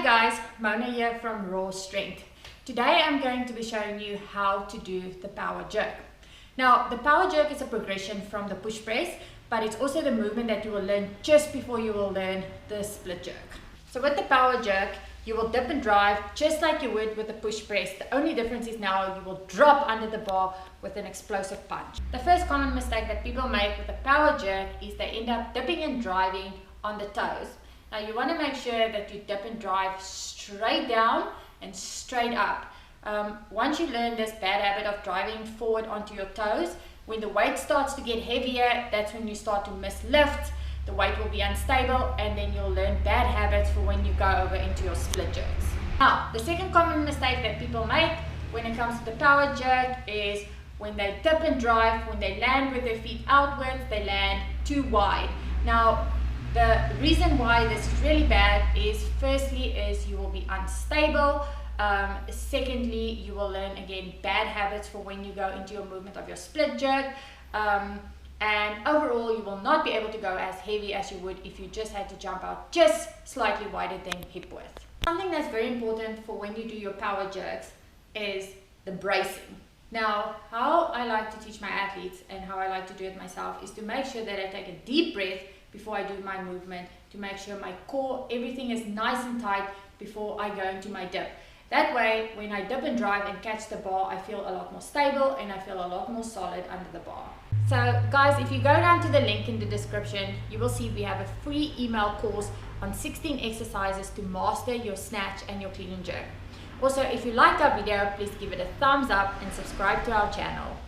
guys, Mona here from Raw Strength. Today I'm going to be showing you how to do the power jerk. Now the power jerk is a progression from the push press, but it's also the movement that you will learn just before you will learn the split jerk. So with the power jerk, you will dip and drive just like you would with the push press. The only difference is now you will drop under the bar with an explosive punch. The first common mistake that people make with the power jerk is they end up dipping and driving on the toes. Now you want to make sure that you dip and drive straight down and straight up. Once you learn this bad habit of driving forward onto your toes, when the weight starts to get heavier, that's when you start to miss lifts. The weight will be unstable, and then you'll learn bad habits for when you go over into your split jerks. Now, the second common mistake that people make when it comes to the power jerk is when they dip and drive, when they land with their feet outwards, they land too wide. Now, the reason why this is really bad is firstly is you will be unstable. Secondly, you will learn again bad habits for when you go into your movement of your split jerk. And overall, you will not be able to go as heavy as you would if you just had to jump out just slightly wider than hip width. Something that's very important for when you do your power jerks is the bracing. Now, how I like to teach my athletes and how I like to do it myself is to make sure that I take a deep breath before I do my movement, to make sure my core, everything is nice and tight before I go into my dip. That way, when I dip and drive and catch the bar, I feel a lot more stable and I feel a lot more solid under the bar. So guys, if you go down to the link in the description, you will see we have a free email course on 16 exercises to master your snatch and your clean and jerk. Also, if you liked our video, please give it a thumbs up and subscribe to our channel.